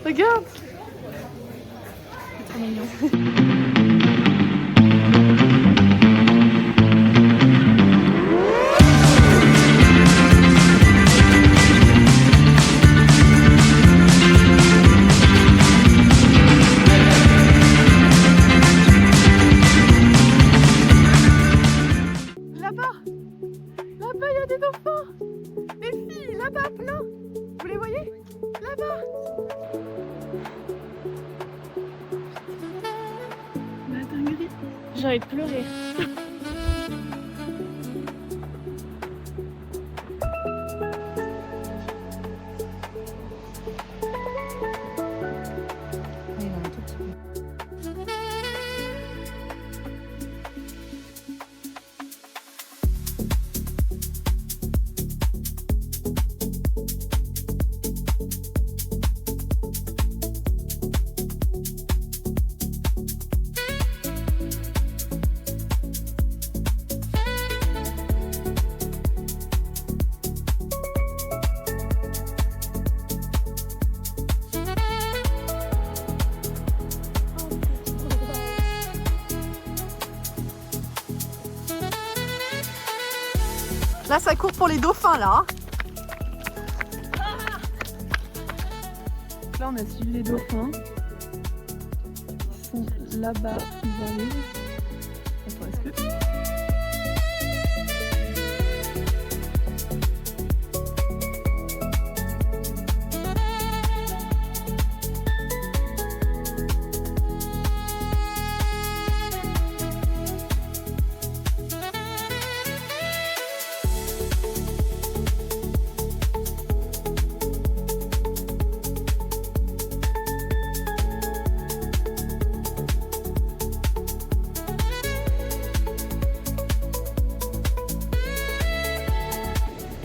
Regarde. C'est trop mignon. Là-bas, il y a des dauphins. Les filles, là-bas, plein. Vous les voyez? Là-bas. La dinguerie. J'ai envie de pleurer. Là, ça court pour les dauphins, là. Là, on a suivi les dauphins. Ils sont là-bas, ils arrivent. Attends, est-ce que...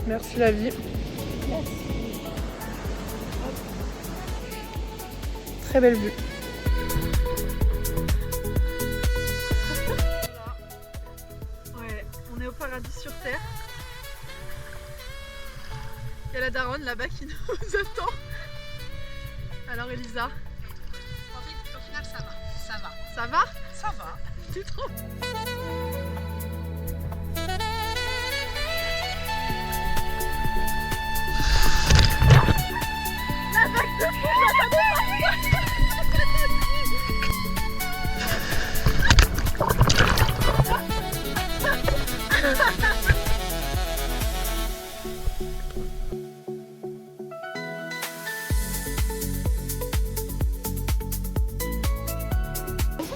Merci la vie. Merci. Très belle vue. Ouais, on est au paradis sur terre. Il y a la daronne là-bas qui nous attend. Alors Elisa. Au final ça va. Ça va. Ça va? Ça va. C'est trop.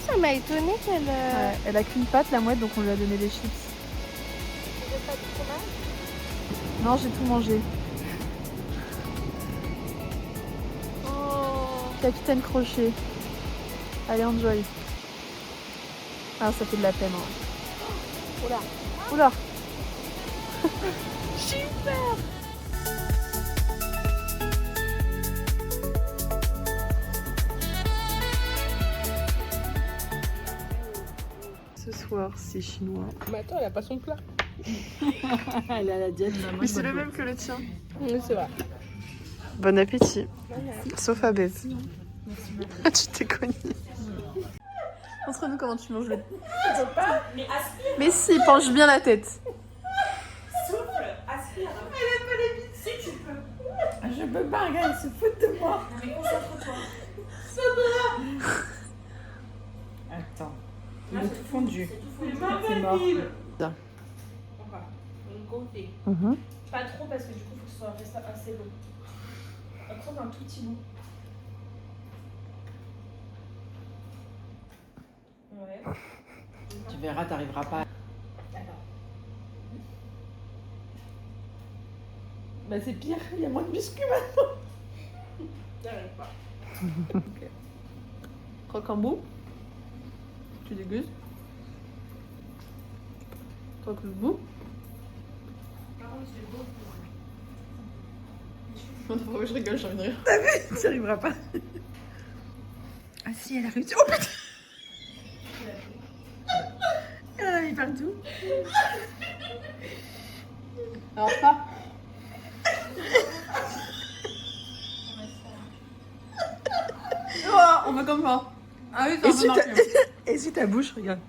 Ça m'a étonnée qu'elle... Ouais, elle a qu'une patte, la mouette, donc on lui a donné des chips. Tu veux pas du fromage? Non, j'ai tout mangé. Oh. Capitaine Crochet. Allez, enjoy. Ah, ça fait de la peine. Hein. Oula. Oula. Super. Ce soir, c'est chinois. Mais attends, elle a pas son plat. Elle est à la diète. Mais c'est le même que le tien. Oui, c'est vrai. Bon appétit. Sauf à Beth. Tu t'es connue. Montre-nous comment tu manges le... Mais si, penche bien la tête. Je peux pas, regarde, elle se fout de moi. Non mais concentre-toi. Ça va. Attends, il est tout fondu. C'est mort. Pas trop parce que du coup, il faut que ce soit assez long. Après, un tout petit bout. Ouais. Tu verras, t'arriveras pas. D'accord. Bah c'est pire, il y a moins de biscuits maintenant. J'arrive pas. Okay. Croque un bout. Tu dégustes. Croque le bout. Pourquoi je rigole, j'ai envie de rire. T'as vu? Tu n'y arriveras pas. Ah si, elle a réussi. Oh putain! Elle en a mis partout. Alors pas. on fait comme ça. Ah oui, Et ça si va ta... marcher. Et si ta bouche, regarde.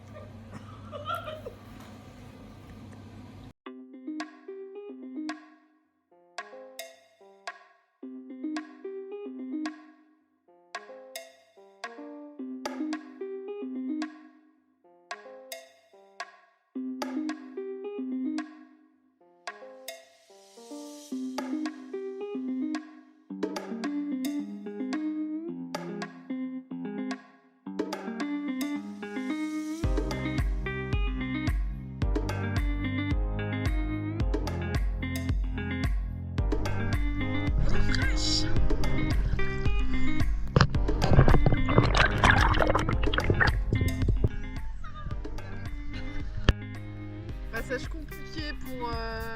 Passage compliqué pour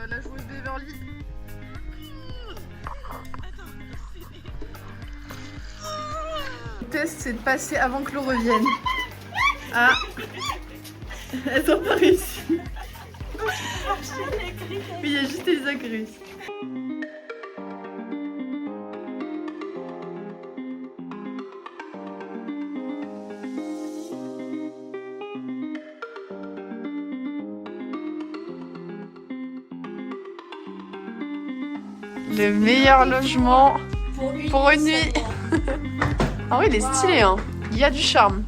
la joueuse Beverly. Le test, c'est de passer avant que l'eau revienne. Ah, elles n'ont pas réussi. Oui, il y a juste Elisa qui réussit. Le meilleur logement pour une nuit. Ah oui, il est stylé, hein. Il y a du charme.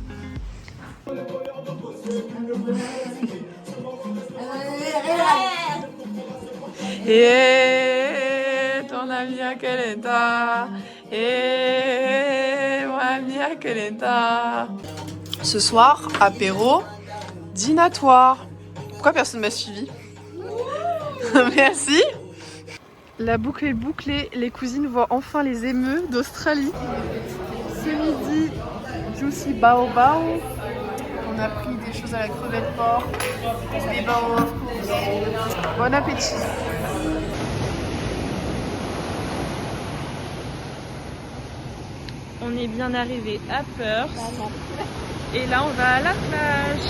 Et ton ami à quel état? Et mon ami à quel état? Ce soir, apéro dînatoire. Pourquoi personne m'a suivi? Merci. La boucle est bouclée, les cousines voient enfin les émeux d'Australie. Ce midi, juicy baobab. On a pris des choses à la crevette porc, des baobabs of course. Bon appétit. On est bien arrivé à Perth. Et là, on va à la plage.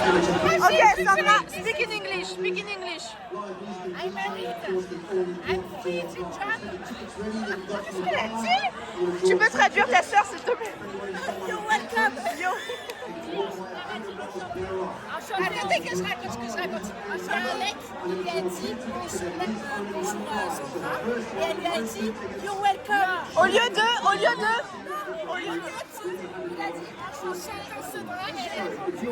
Ok, Sandra, speak in English, speak in English. I'm married. I'm free to travel. Qu'est-ce qu'elle a dit? Tu peux traduire ta sœur, s'il te plaît? You're welcome. Attendez que je raconte ce que je raconte. Il y a un mec, il lui a dit bonjour Sandra, et elle lui a dit you're welcome. Au lieu de. Il a dit chacun se drague, et elle a répondu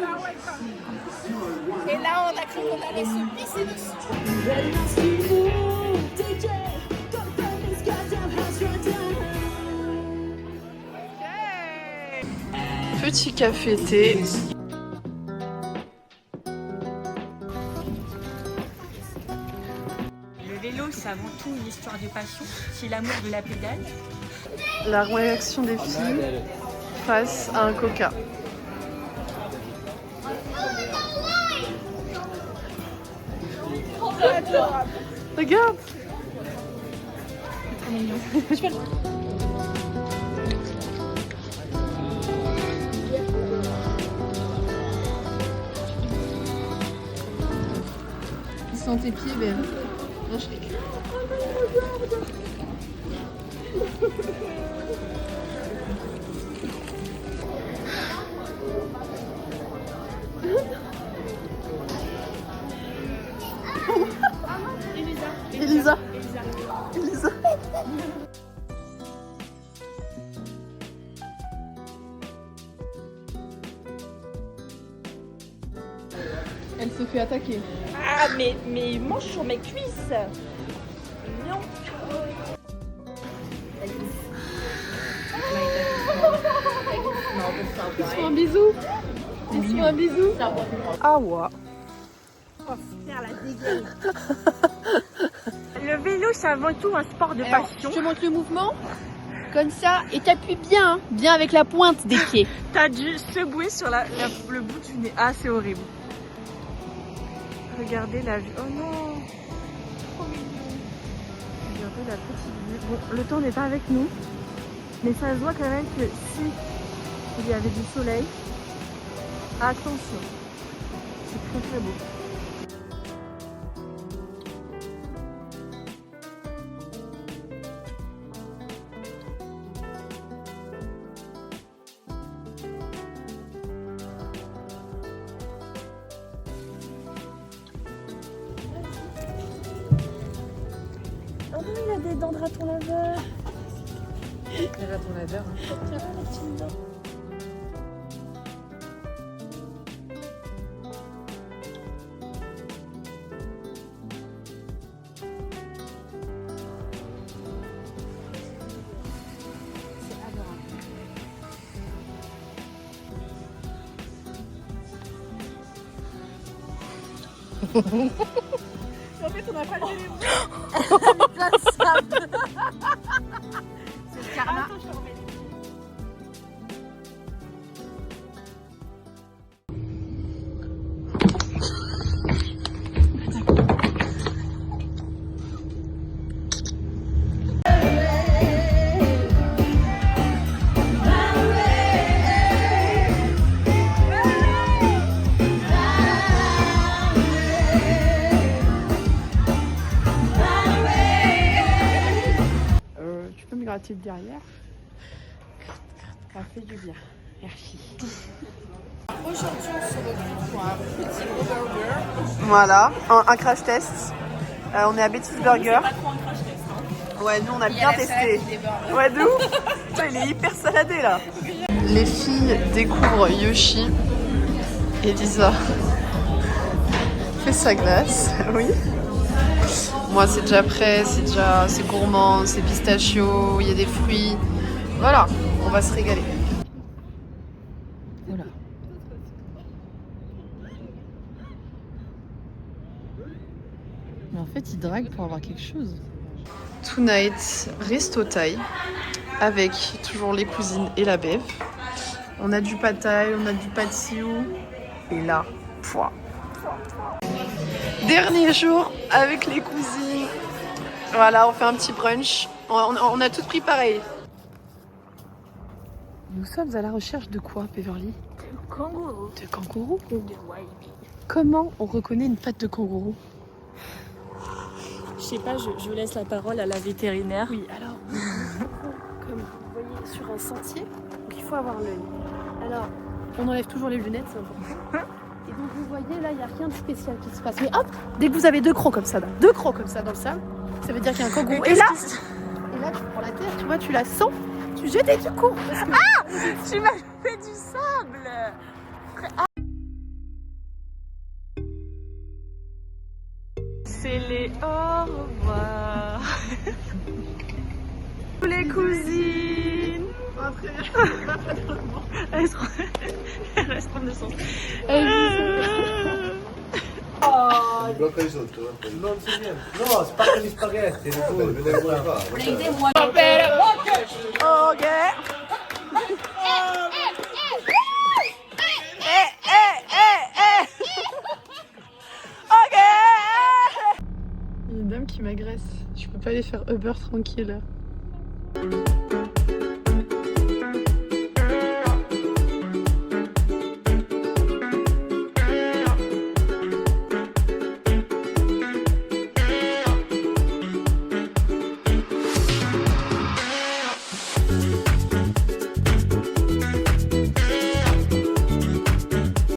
you're welcome. Et là on a cru qu'on allait se pisser dessus. Petit café thé. Le vélo, c'est avant tout une histoire de passion, c'est l'amour de la pédale. La réaction des filles face à un coca. Regarde. Ils sont tes pieds, Ben. Non, je rigole. Elisa. Elle se fait attaquer. Ah, mais il mange sur mes cuisses. Non. Ils se font un bisou. Ils se font un bisou. Ah ouais. Le vélo, c'est avant tout un sport de Alors, passion. je te montre le mouvement, comme ça, et t'appuies bien, hein, bien avec la pointe des pieds. T'as dû secouer sur le bout du nez. Ah, c'est horrible. Regardez la vue. Oh non, trop mignon. Regardez la petite vue. Bon, le temps n'est pas avec nous, mais ça se voit quand même que si il y avait du soleil, attention, c'est très très beau. Oh, il a des dents de raton laveur. Les ratons laveurs. Tiens, les petites dents. En fait, on n'a pas levé les bras. C'est le karma. Attends, je te remets. Tu peux me gratter le derrière? Ça fait du bien. Merci. Aujourd'hui, on se retrouve pour un petit gros burger. Voilà, un crash test. On est à Betty's Burger. Pas trop un crash test. Hein. Ouais, nous on a bien testé. Ouais, de ouf. Putain, il est hyper saladé là. Les filles découvrent Yoshi. Elisa fait sa glace. Oui. Moi, c'est déjà prêt, c'est gourmand, c'est pistachio, il y a des fruits. Voilà, on va se régaler. Voilà. Mais en fait, il drague pour avoir quelque chose. Tonight, resto thaï, avec toujours les cousines et la bève. On a du pad thaï, on a du pad siou. Et là, pouah. Dernier jour avec les cousines. Voilà, on fait un petit brunch. On a tout pris pareil. Nous sommes à la recherche de quoi, Beverly? Kangourou. De kangourou. De wallaby. Comment on reconnaît une patte de kangourou? Je sais pas, je laisse la parole à la vétérinaire. Oui, alors, comme vous voyez sur un sentier, donc il faut avoir l'œil. Alors, on enlève toujours les lunettes, c'est important. Et donc vous voyez, là, il n'y a rien de spécial qui se passe. Mais hop, dès que vous avez deux crocs comme ça dans le sable, ça veut dire qu'il y a un kangourou. Et là, tu prends la terre, tu vois, tu la sens, tu jettes et tu cours. Parce que... Tu m'as fait du sable. C'est les au revoir. Les cousines. Elles se prennent de sens. Blocca di sotto. Non c'è niente. No, spacca gli spaghetti. Vedere come fa. Ok. Ok. Il y a une dame qui m'agresse. Je peux pas aller faire Uber tranquille.